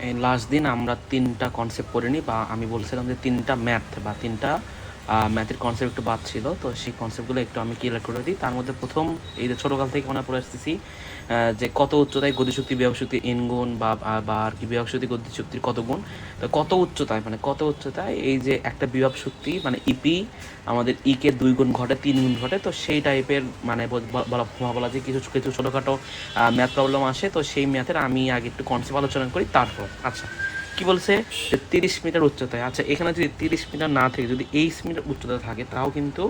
এই লাস্ট দিন আমরা 3টা কনসেপ্ট পড়িনি, বা আমি বলছিলাম যে 3টা ম্যাথ বা 3টা ম্যাথের কনসেপ্ট একটু বাদ ছিল, তো সেই কনসেপ্টগুলো একটু আমি ক্লিয়ার করে দিই। তার মধ্যে প্রথম, এই যে ছোটোকাল থেকে মনে পড়ে আসতেছি যে কত উচ্চতায় গতিশক্তি বিভব শক্তি n গুণ, বা আর কি বিভব শক্তি গতিশক্তির কত গুণ। তো কত উচ্চতায়, মানে কত উচ্চতায় এই যে একটা বিভব শক্তি মানে ইপি আমাদের কে 2 গুণ ঘটে, 3 গুণ ঘটে, তো সেই টাইপের মানে বলা যায় কিছু কিছু ছোটোখাটো ম্যাথ প্রবলেম আসে। তো সেই ম্যাথের আমি আগে একটু কনসেপ্ট আলোচনা করি, তারপর আচ্ছা কি বলছে যে 30 মিটার উচ্চতায়। আচ্ছা এখানে যদি 30 মিটার না থেকে যদি 8 মিটার উচ্চতা থাকে, তাও কিন্তু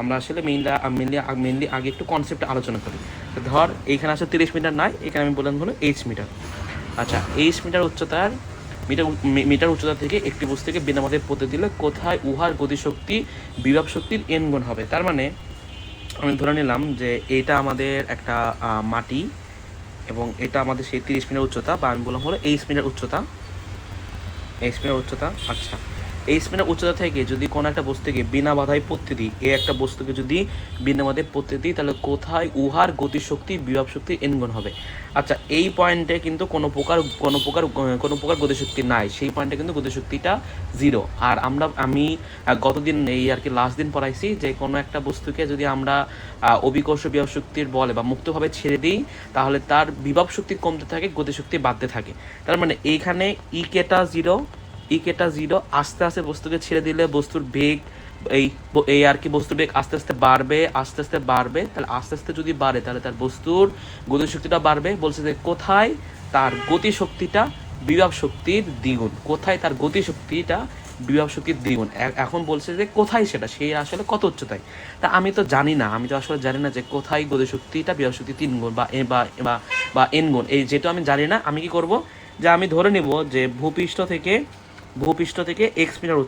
আমরা আসলে মেইনলি আগে একটু কনসেপ্ট আলোচনা করি। তো ধর এইখানে আসলে 30 মিটার নাই, এখানে আমি বললাম হলো 8 মিটার। আচ্ছা 8 মিটার উচ্চতার মিটার উচ্চতা থেকে একটি বস্তুকে বিনামতে পড়তে দিলে কোথায় উহার গতিশক্তি বিভব শক্তির n গুণ হবে। তার মানে আমি ধরে নিলাম যে এটা আমাদের একটা মাটি, এবং এটা আমাদের সেই 30 মিটার উচ্চতা, বা আমি বললাম হলো 8 মিটার উচ্চতা। আচ্ছা এই স্পিনের উচ্চতা থেকে যদি কোনো একটা বস্তুকে বিনা বাধায় পড়তে দিই, একটা বস্তুকে যদি বিনা বাধায় পড়তে দিই, তাহলে কোথায় উহার গতিশক্তি বিভব শক্তি n গুণ হবে। আচ্ছা এই পয়েন্টে কিন্তু কোনো প্রকার গতিশক্তি নাই, সেই পয়েন্টে কিন্তু গতিশক্তিটা 0। আর আমি গতদিন এই আর কি লাস্ট দিন পড়াইছি যে কোনো একটা বস্তুকে যদি আমরা অভিকর্ষ বিভব শক্তির বলে বা মুক্তভাবে ছেড়ে দিই, তাহলে তার বিভব শক্তি কমতে থাকে, গতিশক্তি বাড়তে থাকে। তার মানে এইখানে কেটা 0, আস্তে আস্তে বস্তুকে ছেড়ে দিলে বস্তুর বেগ এই আর কি বস্তুর বেগ আস্তে আস্তে বাড়বে, তাহলে আস্তে আস্তে যদি বাড়ে তাহলে তার বস্তুর গতিশক্তিটা বাড়বে। বলছে যে কোথায় তার গতিশক্তিটা বিভব শক্তির দ্বিগুণ, এখন বলছে যে কোথায় সেটা, সে আসলে কত উচ্চতায়। তা আমি তো জানি না, যে কোথায় গতিশক্তিটা বিভব শক্তি 3 গুণ বা n গুণ, এই যেটা আমি জানি না, আমি কি করব যে আমি ধরে নিব যে ভূপৃষ্ঠ থেকে x মিটার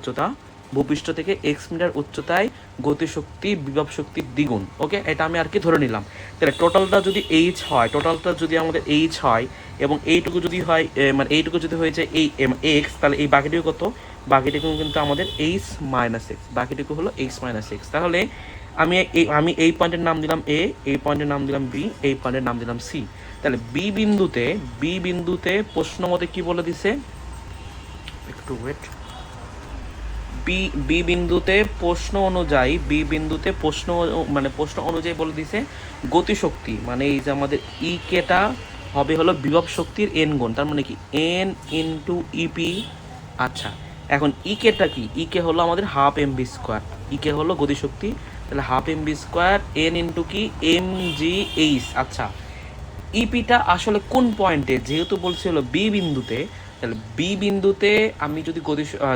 উচ্চতায় গতিশক্তি বিভব শক্তির দ্বিগুণ। ওকে, এটা আমি আর কি ধরে নিলাম। তাহলে টোটালটা যদি আমাদের h হয়, এবং এইটুকু যদি হয় মানে এইটুকু যদি হয়েছে এই x, তাহলে এই বাকিটুকু কত, বাকিটুকু কিন্তু আমাদের h মাইনাস এক্স, বাকিটুকু হলো h মাইনাস এক্স। তাহলে আমি এই পয়েন্টের নাম দিলাম a, এই পয়েন্টের নাম দিলাম b, এই পয়েন্টের নাম দিলাম c। তাহলে বি বিন্দুতে প্রশ্ন মতে কি বলে দিছে, একটু ওয়েট। বি বিন্দুতে প্রশ্ন অনুযায়ী বলে দিছে গতিশক্তি, মানে এই যে আমাদের কেটা হবে হলো বিভব শক্তির n গুণ, তার মানে কি n ইন্টু ইপি। আচ্ছা এখন কেটা কি, কে হলো আমাদের হাফ এম বি স্কোয়ার, কে হলো গতিশক্তি, তাহলে half M B square n into কি এম জি এইচ। আচ্ছা ইপিটা আসলে কোন পয়েন্টে, যেহেতু বলছে হলো বি বিন্দুতে, তাহলে বি বিন্দুতে আমি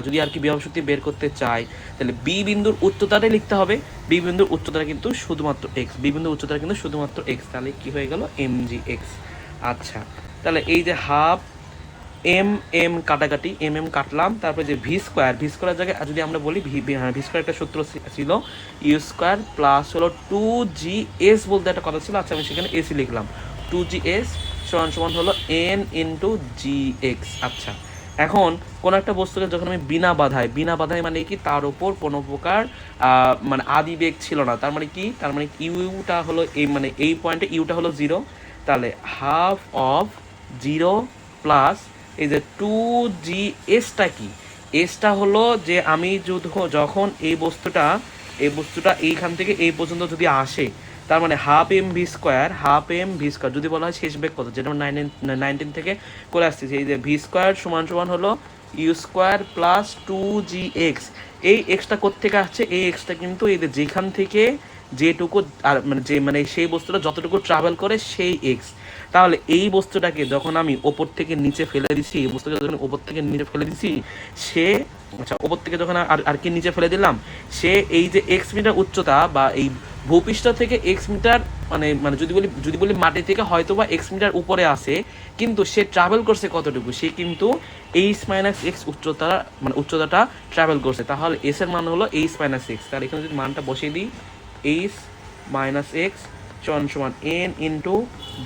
যদি আর কি বিভব শক্তি বের করতে চাই, তাহলে বি বিন্দুর উচ্চতাটাই লিখতে হবে। বি বিন্দুর উচ্চতাটা কিন্তু শুধুমাত্র এক্স, তাহলে কি হয়ে গেল এম জি এক্স। আচ্ছা তাহলে এই যে হাফ এম কাটাকাটি কাটলাম, তারপরে যে ভি স্কোয়ার জায়গায় যদি আমরা বলি ভি স্কোয়ার একটা সূত্র ছিল ইউ স্কোয়ার প্লাস হলো 2GS বলতে একটা কথা ছিল। আচ্ছা আমি সেখানে এসি লিখলাম, 2GS সমান হলো n ইন্টু জি এক্স। আচ্ছা এখন কোনো একটা বস্তুকে যখন আমি বিনা বাধায় মানে কি তার উপর কোনো প্রকার মানে আদি বেগ ছিল না, তার মানে ইউটা হলো এই পয়েন্টে ইউটা হলো 0, তাহলে হাফ অফ 0 প্লাস এই যে 2GSটা কি, এসটা হলো যে আমি যখন এই বস্তুটা এইখান থেকে এই পর্যন্ত যদি আসে, তার মানে হাফ এম ভি স্কোয়ার যদি বলা হয় শেষ বেগ কত, যেটা 19 থেকে করে আসতেছি, এই যে ভি স্কোয়ার সমান হলো ইউ স্কোয়ার প্লাস 2GX। এই এক্সটা কোত্থেকে আসছে, এই এক্সটা কিন্তু এই যে যেখান থেকে যেটুকু আর সেই বস্তুটা যতটুকু ট্রাভেল করে সেই এক্স। তাহলে এই বস্তুটাকে যখন আমি ওপর থেকে নিচে ফেলে দিছি, সে ওপর থেকে যখন আর কি নিচে ফেলে দিলাম, সে এই যে এক্স মিটার উচ্চতা বা এই ভূপৃষ্ঠ থেকে এক্স মিটার যদি বলি মাটি থেকে হয়তো বা এক্স মিটার উপরে আসে, কিন্তু সে ট্রাভেল করছে কতটুকু, সে কিন্তু এইচ মাইনাস এক্স উচ্চতাটা ট্রাভেল করছে। তাহলে এস এর মান হলো এইচ মাইনাস এক্স। তাহলে এখানে যদি মানটা বসিয়ে দিই, এইচ মাইনাস এক্স সমান এন ইন্টু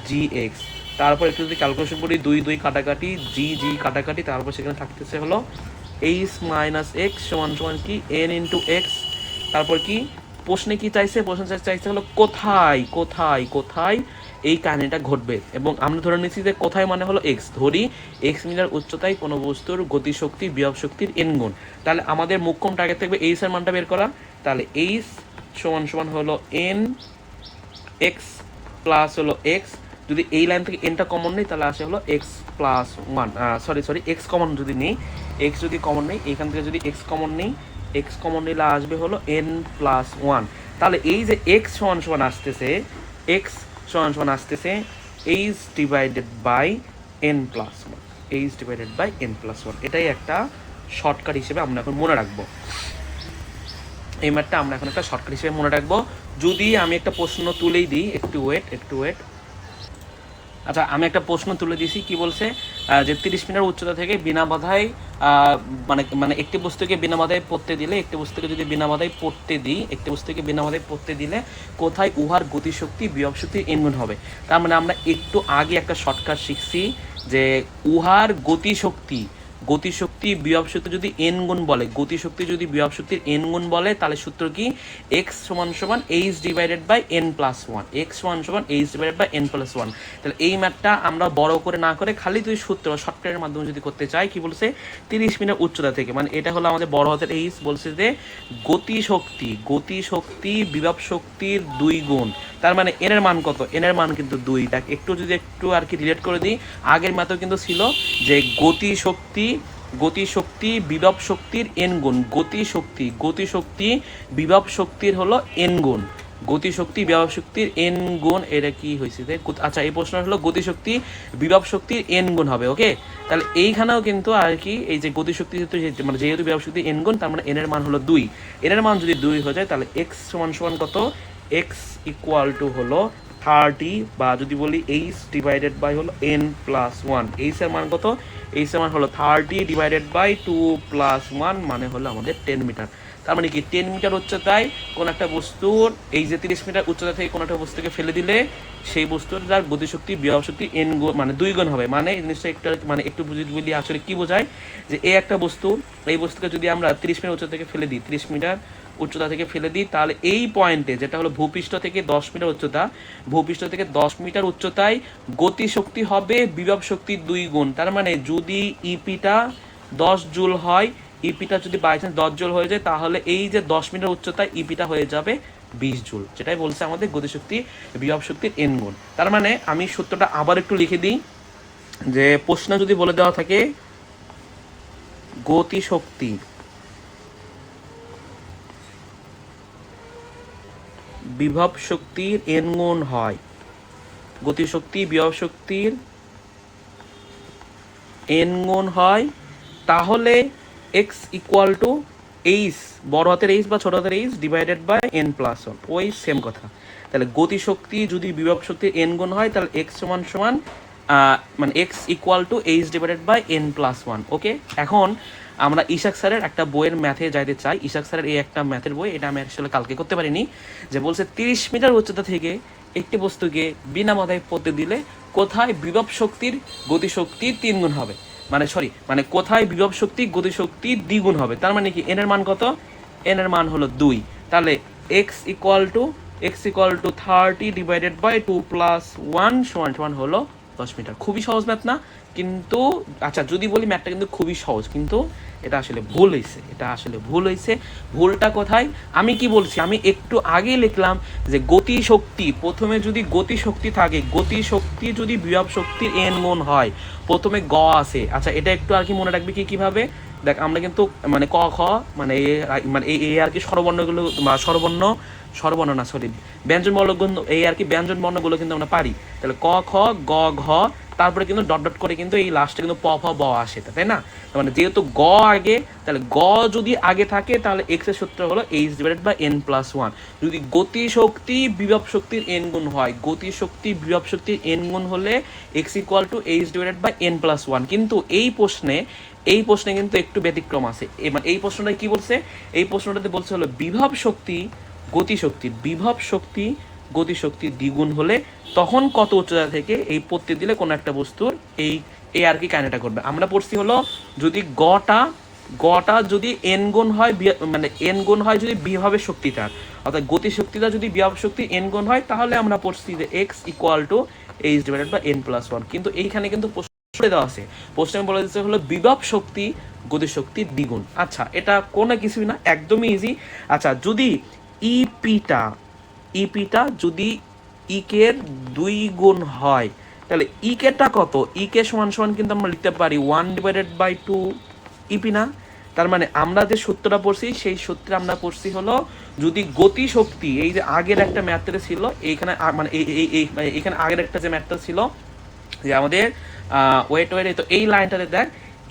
জি এক্স। তারপর একটু যদি ক্যালকুলেশন করি, 2 কাটাকাটি, জি কাটাকাটি, তারপর সেখানে থাকতেছে হলো এইচ মাইনাস এক্স সমান কি এন ইন্টু এক্স। তারপর কি প্রশ্নে কি চাইছে, হলো কোথায় এই কাহিনীটা ঘটবে। এবং আমরা ধরে নিচ্ছি যে কোথায় মানে হলো এক্স, ধরি এক্স মিটার উচ্চতায় কোনো বস্তুর গতিশক্তি বিভব শক্তির এন গুণ। তাহলে আমাদের মুখ্যম টার্গেট থাকবে এইচ এর মানটা বের করা। তাহলে এইচ সমান সমান হলো এন এক্স প্লাস হলো এক্স, যদি এই লাইন থেকে এনটা কমন নেই তাহলে আসে হলো x plus one, sorry x common যদি নেই, এক্স যদি কমন নেই এইখান থেকে যদি এক্স কমন নেই, এক্স কমন নিলে আসবে হলো এন প্লাস ওয়ান। তাহলে এই যে এক্স সমান সমান আসতেছে, এক্স সমান সমান আসতেছে H divided by N plus one, H divided by N plus one. এটাই একটা শর্টকাট হিসেবে আমরা এখন মনে রাখবো, এই ম্যাথটা আমরা এখন একটা শর্টকাট হিসেবে মনে রাখবো। যদি আমি একটা প্রশ্ন তুলেই দিই, একটু ওয়েট। আচ্ছা, আমি একটা প্রশ্ন তুলে দিয়েছি, কি বলছে যে 30 মিটার উচ্চতা থেকে বিনা বাধায় মানে একটি বস্তুকে বিনা বাধায় পড়তে দিলে, একটি বস্তুকে যদি বিনা বাধায় পড়তে দিই, একটি বস্তুকে বিনা বাধায় পড়তে দিলে কোথায় উহার গতিশক্তি বিভব শক্তির এন গুণ হবে। তার মানে আমরা একটু আগে একটা শর্টকাট শিখছি যে উহার গতিশক্তি বিভব শক্তি যদি এন গুণ বলে, গতিশক্তি যদি বিভব শক্তির এন গুণ বলে, তাহলে সূত্র কি এক্স সমান সমান H divided by N plus one, X সমান সমান H divided by N plus one. তাহলে এই ম্যাথটা আমরা বড় করে না করে খালি তুই সূত্র শর্টকাটের মাধ্যমে যদি করতে চাই, কি বলছে 30 মিটার উচ্চতা থেকে, মানে এটা হলো আমাদের বড় হাতের এইচ, বলছে যে গতিশক্তি বিভব শক্তির 2 গুণ। তার মানে এন এর মান কত, এন এর মান কিন্তু 2। তাকে একটু আর কি রিলেট করে দিই, আগের ম্যাথও কিন্তু ছিল যে গতিশক্তি বিভব শক্তির এন গুণ, গতিশক্তি বিভব শক্তির হলো এন গুণ, গতিশক্তি বিভব শক্তির এন গুণ। এটা কি হয়েছে, আচ্ছা এই প্রশ্ন হলো গতিশক্তি বিভব শক্তির এন গুণ হবে। ওকে, তাহলে এইখানেও কিন্তু আর কি এই যে গতিশক্তি মানে যেহেতু বিভব শক্তি এন গুণ, তার মানে এন এর মান হলো 2। এন এর মান যদি 2 হয়ে যায় তাহলে এক্স সমান সমান কত, এক্স ইকুয়াল টু হলো 30, বা যদি বলি এইচ ডিভাইডেড বাই হলো এন প্লাস ওয়ান। এইচ এর মান কত, এইচ এর মান হলো 30 ডিভাইডেড বাই 2 প্লাস 1, মানে হলো আমাদের 10 মিটার। তার মানে কি 10 মিটার উচ্চতায় কোন একটা বস্তুর, এই যে 30 মিটার উচ্চতা থেকে কোন একটা বস্তুকে ফেলে দিলে সেই বস্তুর যার গতিশক্তি বিভব শক্তি এন গুণ মানে 2 গুণ হবে। মানে এই জিনিসটা একটু বুঝি আসলে কি বোঝায়, যে এই একটা বস্তু, এই বস্তুকে যদি আমরা 30 মিটার উচ্চতা থেকে ফেলে দিই, 30 মিটার উচ্চতা থেকে ফেলে দিই, তাহলে এই পয়েন্টে যেটা হলো ভূপৃষ্ঠ থেকে 10 মিটার উচ্চতা, ভূপৃষ্ঠ থেকে 10 মিটার উচ্চতায় গতিশক্তি হবে বিভব শক্তির 2 গুণ। তার মানে যদি ইপিটা 10 জুল হয়, ইপিটা যদি বাই চান্স 10 জুল হয়ে যায়, তাহলে এই যে 10 মিটার উচ্চতায় ইপিটা হয়ে যাবে 20 জুল, যেটাই বলছে আমাদের গতিশক্তি বিভব শক্তির এন গুণ। তার মানে আমি সূত্রটা আবার একটু লিখে দিই, যে প্রশ্ন যদি বলে দেওয়া থাকে গতিশক্তি বিভব শক্তির এন গুণ হয়, গতিশক্তি বিভব শক্তির এন গুণ হয়, তাহলে এক্স ইকুয়াল টু এইচ, বড় হাতের এইচ বা ছোট হাতের H divided by N plus one, ওই সেম কথা। তাহলে গতিশক্তি যদি বিভব শক্তির এন গুণ হয়, তাহলে এক্স সমান সমান মানে X equal to H divided by N plus one. Okay, এখন আমরা ইশাক স্যারের একটা বইয়ের ম্যাথে যাইতে চাই। ইশাক স্যারের এই একটা ম্যাথের বই, এটা আমি আসলে কালকে করতে পারিনি, যে বলছে 30 মিটার উচ্চতা থেকে একটি বস্তুকে বিনা বাধায় পড়তে দিলে কোথায় বিভব শক্তির গতিশক্তির 3 গুণ হবে, মানে কোথায় বিভব শক্তি গতিশক্তির দ্বিগুণ হবে। তার মানে কি এন এর মান কত, এন এর মান হলো 2। তাহলে X equal to 30 divided by 2 plus 1 সমান হলো 10 মিটার। খুবই সহজ ম্যাথ না? কিন্তু আচ্ছা, যদি বলি ম্যাথটা কিন্তু খুবই সহজ, কিন্তু এটা আসলে ভুল হয়েছে। ভুলটা কোথায়, আমি কি বলছি, আমি একটু আগে লিখলাম যে গতিশক্তি, প্রথমে যদি গতিশক্তি থাকে, গতিশক্তি যদি বিভব শক্তির এন গুণ হয়, প্রথমে গ আছে। আচ্ছা, এটা একটু আর কি মনে রাখবি কিভাবে, দেখ আমরা কিন্তু মানে ক খ মানে এই আর কি স্বরবর্ণগুলো স্বরবর্ণ না সরি ব্যঞ্জন বর্ণগুলো, এই আর কি ব্যঞ্জন বর্ণগুলো কিন্তু আমরা পারি। তাহলে ক খ গ ঘ, তারপরে কিন্তু ডট করে কিন্তু এই লাস্টে কিন্তু প ফ ব আসে, তাই না? মানে যেহেতু গ আগে, তাহলে গ যদি আগে থাকে তাহলে এক্স এর সূত্র হলো H divided by N plus one. যদি গতিশক্তি বিভব শক্তির এন গুণ হয়, গতিশক্তি বিভব শক্তির এন গুণ হলে X equal to H divided by N plus one. কিন্তু এই প্রশ্নে কিন্তু একটু ব্যতিক্রম আছে। মানে এই প্রশ্নটা কি বলছে, এই প্রশ্নটাতে বলছে হলো বিভব শক্তি গতিশক্তি দ্বিগুণ হলে তখন কত উচ্চতা থেকে এই পড়তে দিলে কোনো একটা বস্তুর এই আর কি কাহিনীটা করবে। আমরা পড়ছি হলো যদি গটা গটা যদি এন গুণ হয় মানে এন গুণ হয় যদি বিভবের শক্তিটার, অর্থাৎ গতি শক্তিটা যদি বিভব শক্তি এন গুণ হয়, তাহলে আমরা পড়ছি যে X equal to H divided by N plus one. কিন্তু এইখানে কিন্তু প্রশ্ন দেওয়া আছে, প্রশ্নে বলে দিচ্ছে হলো বিভব শক্তি গতি শক্তির দ্বিগুণ। আচ্ছা, এটা কোনো কিছুই না, একদমই ইজি। আচ্ছা, যদি ইপিটা যদি ইকের 2 গুণ হয়, তাহলে ইকেটা কত? ইকে সমান সমান কিন্তু আমরা লিখতে পারি 1/2 ইপি না? তার মানে আমরা যে সূত্রটা পড়ছি সেই সূত্রে আমরা পড়ছি হলো, যদি গতি শক্তি, এই যে আগের একটা ম্যাথটা ছিল এইখানে, মানে এইখানে আগের একটা যে ম্যাথটা ছিল যে আমাদের ওয়েট, তো এই লাইনটাতে দেখ,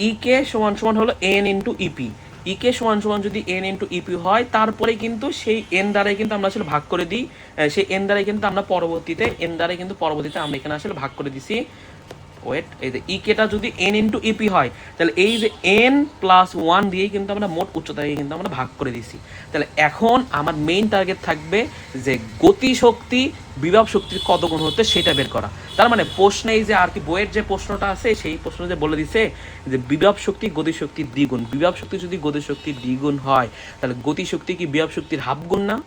ইকে সমান সমান হলো এন ইন্টু ইপি। ইকে সমান সমান যদি এন ইন্টু ইপি হয়, তারপরে কিন্তু সেই এন দ্বারাই কিন্তু আমরা আসলে ভাগ করে দিই, সেই এন দ্বারাই কিন্তু আমরা পরবর্তীতে আমরা এখানে আসলে ভাগ করে দিছি। ওয়েট, এই যে ইকেটা যদি এন ইন্টু ইপি হয়, তাহলে এই যে এন প্লাস ওয়ান দিয়েই কিন্তু আমরা মোট উচ্চতাকে কিন্তু আমরা ভাগ করে দিছি। তাহলে এখন আমার মেইন টার্গেট থাকবে যে গতি শক্তি বিভব শক্তির কত গুণ হতে সেটা বের করা। তার মানে প্রশ্নে এই যে আর কি বইয়ের যে প্রশ্নটা আছে সেই প্রশ্ন যে বলে দিছে যে বিভব শক্তি গতি শক্তির দ্বিগুণ, বিভব শক্তি যদি গতি শক্তির দ্বিগুণ হয়, তাহলে গতি শক্তি কি বিভব শক্তির হাফ গুণ না?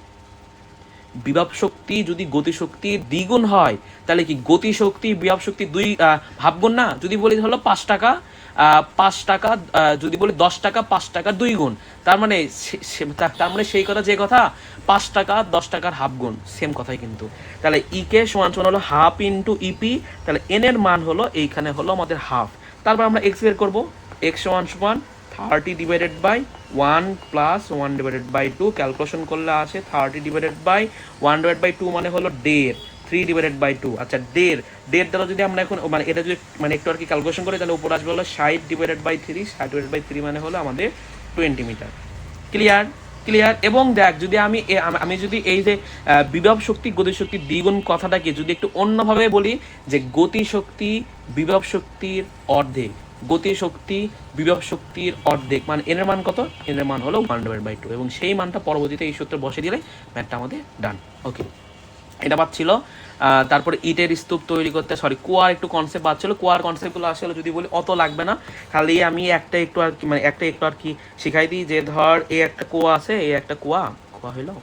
বিভব শক্তি যদি গতি শক্তির দ্বিগুণ হয়, তাহলে কি গতি শক্তি বিভব শক্তি ভাবগুণ না? যদি বলি হলো 5 টাকা, 5 টাকা, যদি বলি 10 টাকা 5 টাকা 2 গুণ, তার মানে সেই কথা, যে কথা 5 টাকা 10 টাকার হাফ গুণ, সেম কথাই কিন্তু। তাহলে ইকে সমান সমান হলো হাফ ইন্টু ইপি, তাহলে এন এর মান হলো এইখানে হলো আমাদের হাফ। তারপর আমরা এক্স বের করবো, এক্স সমান সমান 30 divided by 1 plus 1 divided by 2, calculation করলে আসে 30 ডিভাইডেড বাই 1 ডিভাইড বাই 2 মানে হলো 1.5, 3 ডিভাইডেড বাই 2। আচ্ছা, 1.5 দ্বারা যদি আমরা এখন মানে এটা যদি মানে একটু আর কি ক্যালকুলেশন করি, তাহলে উপর আসবে হলো 60 ডিভাইডেড বাই 3, 60 ডিভাইডেড বাই 3 মানে হলো আমাদের 20 মিটার। ক্লিয়ার? ক্লিয়ার। এবং দেখ, যদি আমি যদি এই যে বিভব শক্তি গতি শক্তির দ্বিগুণ কথাটাকে যদি একটু অন্যভাবে বলি, যে গতি শক্তি বিভব শক্তির অর্ধেক, গতি শক্তি বিভব শক্তির অর্ধেক, মানে এর মান কত? এর মান হলো 1/2, এবং সেই মানটা পরবর্তীতে এই সূত্রে বসে দিলে ম্যাথটা আমাদের ডান। ওকে, এটা পাচ্ছিল। তারপরে ইটের স্তূপ তৈরি করতে, কুয়ার একটু কনসেপ্ট পাচ্ছিল। কুয়ার কনসেপ্টগুলো আসলে যদি বলি অত লাগবে না, খালি আমি একটা একটু আর কি শিখাই দিই। যে ধর এই একটা কুয়া আছে, এই একটা কুয়া হইলো,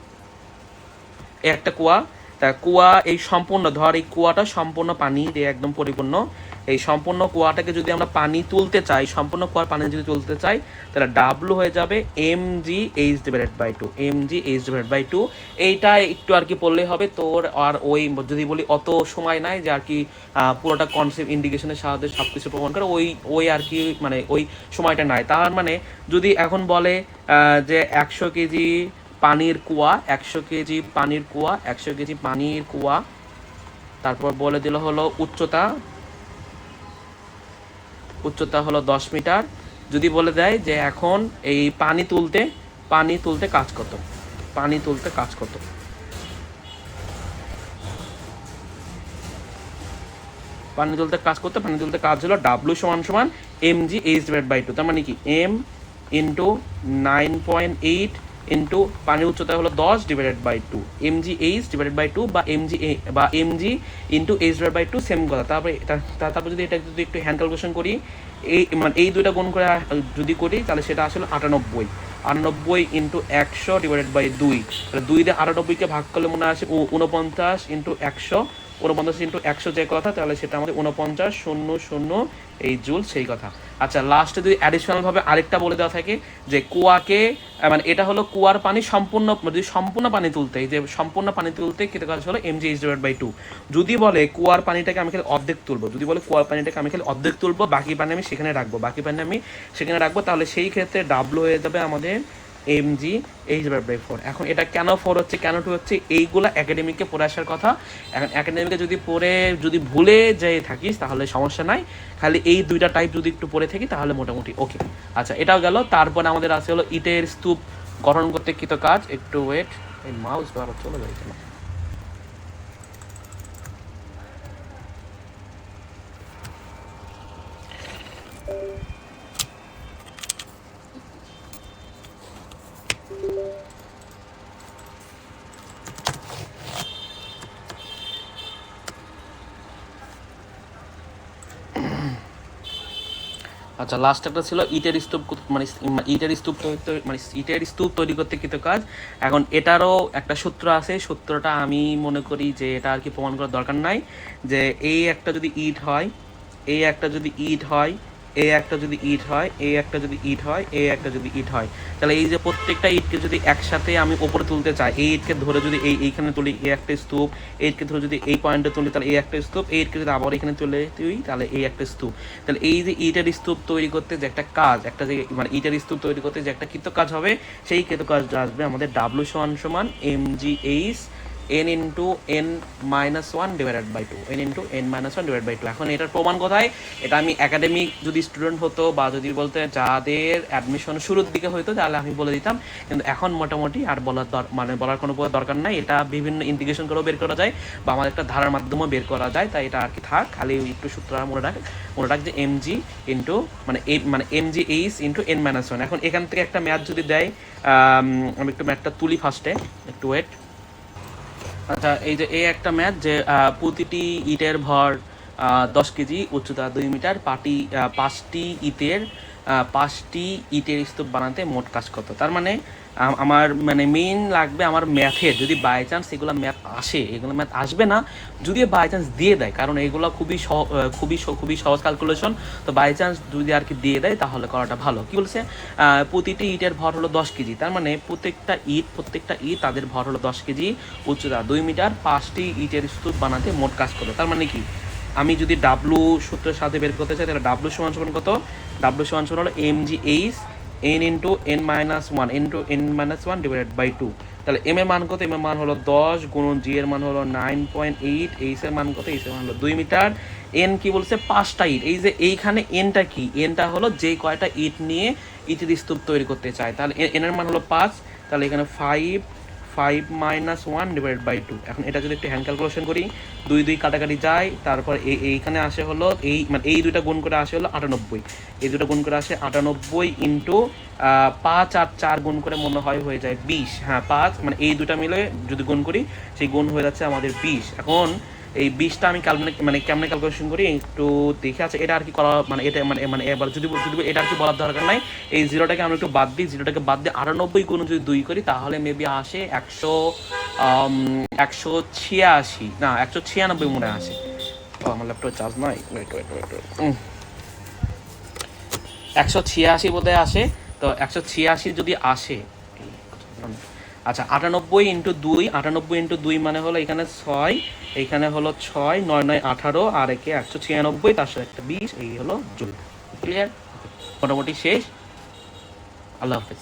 এই একটা কুয়া, তা কুয়া এই সম্পূর্ণ, ধর এই কুয়াটা সম্পূর্ণ পানি দিয়ে একদম পরিপূর্ণ। এই সম্পূর্ণ কুয়াটাকে যদি আমরা পানি তুলতে চাই, সম্পূর্ণ কুয়ার পানি যদি তুলতে চাই, তাহলে ডাব্লু হয়ে যাবে mgh divided by 2, mgh divided by 2। এইটা একটু আর কি পড়লেই হবে তোর। আর ওই যদি বলি অত সময় নাই যে আর কি পুরোটা কনসেপ্ট ইন্ডিকেশনের সাহায্যে সব কিছু প্রমাণ করে, ওই আর কি মানে ওই সময়টা নাই। তার মানে যদি এখন বলে যে 100 কেজি পানির কুয়া, 100 কেজি পানির কুয়া, 100 কেজি পানির কুয়া, তারপর বলে দিল হলো উচ্চতা হলো 10 মিটার। যদি বলে দেয় যে এখন এই পানি তুলতে কাজ কত, পানি তুলতে কাজ হলো ডাব্লু সমান সমান mgh ডিভাইড বাই 2। তার মানে কি m ইন্টু 9.8 ইন্টু পানির উচ্চতা হলো 10 divided by 2, mgh divided by 2 বা mg into h divide by 2, same কথা। তারপর যদি এটা যদি একটু হ্যান্ড ক্যালকুলেশন করি, এই দুইটা গুণ করে যদি করি, তাহলে সেটা আসলে 98 ইন্টু 100 ডিভাইডেড বাই 2, তাহলে 2 দিয়ে 98কে ভাগ করলে মনে আসে 49 ইন্টু 100, 49 ইন্টু 100 যে কথা, তাহলে সেটা আমাদের 49,000 এই জুল, সেই কথা। আচ্ছা, লাস্টে যদি অ্যাডিশনাল ভাবে আরেকটা বলে দেওয়া থাকে যে কুয়াকে, মানে এটা হলো কুয়ার পানি সম্পূর্ণ পানি তুলতে, এই যে সম্পূর্ণ পানি তুলতে কত কাজ হলো mgh ডিভাইড বাই 2। যদি বলে কুয়ার পানিটাকে আমি খালি অর্ধেক তুলবো, বাকি পানি আমি সেখানে রাখবো, তাহলে সেই ক্ষেত্রে ডাব্লু হয়ে যাবে আমাদের mgh ডিভাইড বাই 4। এখন এটা কেন 4 হচ্ছে, কেন 2 হচ্ছে, এইগুলা একাডেমিকে পড়ে আসার কথা। এখন একাডেমিকে যদি ভুলে যেয়ে থাকিস তাহলে সমস্যা নাই, খালি এই দুইটা টাইপ যদি একটু পড়ে থাকি তাহলে মোটামুটি ওকে। আচ্ছা, এটাও গেল। তারপরে আমাদের আছে হলো ইটের স্তূপ গঠন করতে কৃত কাজ। একটু ওয়েট, এই মাউস বারবার চলে যাচ্ছে না। আচ্ছা লাস্ট একটা ছিল ইটের স্তূপ, মানে ইটের স্তূপ তৈরি করতে কৃতকাজ। এখন এটারও একটা সূত্র আছে, সূত্রটা আমি মনে করি যে এটা আর কি প্রমাণ করার দরকার নাই, যে এই একটা যদি ইট হয়, এই একটা যদি ইট হয়, এই একটা যদি ইট হয়, এই একটা যদি ইট হয়, এই একটা যদি ইট হয়, তাহলে এই যে প্রত্যেকটা ইটকে যদি একসাথে আমি ওপরে তুলতে চাই, এই ইটকে ধরে যদি এইখানে তুলি এই একটা স্তূপ, এই ইটকে ধরে যদি এই পয়েন্টে তুলি তাহলে এই একটা স্তূপ, এই ইটকে যদি আবার এখানে তুলে তুই তাহলে এই একটা স্তূপ। তাহলে এই যে ইটের স্তূপ তৈরি করতে যে একটা কাজ, একটা যে মানে ইটের স্তূপ তৈরি করতে যে একটা কৃতকাজ হবে, সেই কৃতকাজটা আসবে আমাদের ডাব্লু সমান mgh n into n minus one divided by two, n into n minus one divide by two. এখন এটার প্রমাণ কোথায়? এটা আমি একাডেমিক যদি স্টুডেন্ট হতো বা যদি বলতে যাদের অ্যাডমিশন শুরুর দিকে হতো তাহলে আমি বলে দিতাম, কিন্তু এখন মোটামুটি আর বলার কোনো দরকার নাই। এটা বিভিন্ন ইন্টিগ্রেশন করেও বের করা যায় বা আমাদের একটা ধারার মাধ্যমেও বের করা যায়, তাই এটা আর কি থাক, খালি একটু সূত্র মনে রাখ যে mg into mgh into n minus one. এখন এখান থেকে একটা ম্যাথ যদি দেয়, আমি একটু ম্যাথটা তুলি ফার্স্টে, একটু ওয়েট। আচ্ছা এই যে এই একটা ম্যাথ যে প্রতিটি ইটের ভর 10 কেজি, উচ্চতা 2 মিটার, পাঁচটি ইটের স্তূপ বানাতে মোট কাজ কত? তার মানে আমার মানে মেইন লাগবে আমার ম্যাথের, যদি বাই চান্স এগুলো ম্যাথ আসে, এগুলো ম্যাথ আসবে না যদি বাই চান্স দিয়ে দেয়, কারণ এগুলো খুবই সহজ ক্যালকুলেশন, তো বাই চান্স যদি আর কি দিয়ে দেয় তাহলে করাটা ভালো। কি বলছে? প্রতিটি ইটের ভর হলো 10 কেজি, তার মানে প্রত্যেকটা ইট তাদের ভর হলো 10 কেজি, উচ্চতা 2 মিটার, 5টি ইটের স্তূপ বানাতে মোট কাজ করো। তার মানে কি, আমি যদি ডাব্লু সূত্রের সাথে বের করতে চাই তাহলে ডাব্লু সমান কত? ডাব্লু সমান হলো mgh n into n minus one into n minus one divided by two. তাহলে এম এর মান কত? এম এর মান হলো 10 গুণন জি এর মান হলো 9.8, এইচ এর মান কত? এইচ এর মান হলো 2 মিটার, এন কি বলছে? 5টা ইট। এই যে এইখানে এনটা কি? এনটা হলো যে কয়টা ইট নিয়ে ইটের স্তূপ তৈরি করতে চায়, তাহলে এন এর মান হলো 5, তাহলে এখানে 5 minus one divide by two. এখন এটা যদি একটু হ্যান্ড ক্যালকুলেশন করি, 2 কাটাকাটি যায়, তারপর এইখানে আসে হলো এই দুইটা গুণ করে আসে হলো 98, এই দুটো গুণ করে আসে 98 ইন্টু 5 আর 4 গুণ করে মনে হয় হয়ে যায় 20। হ্যাঁ 5 মানে এই দুটা মিলে যদি গুণ করি সেই গুণ হয়ে যাচ্ছে আমাদের 20। এখন এই 20টা আমি কেমনে ক্যালকুলেশন করি একটু দেখে আছে, এটা আর কি করা এটা এবার যদি এটা আর কি বলার দরকার নাই, এই জিরোটাকে আমরা একটু বাদ দিই, 98 গুণ যদি 2 করি তাহলে মেবি আসে 186 না 196 মনে আসে। আমার ল্যাপটপে চার্জ নাই, ওয়েট 186 বোধহয় আসে। তো 186 যদি আসে, আচ্ছা 98 ইন্টু 2 মানে হলো এখানে 6, এইখানে হলো 6, 9 9 18, আর একে 196, তার সাথে একটা 20, এই হলো জুল। ক্লিয়ার? মোটামুটি শেষ। আল্লাহ হাফেজ।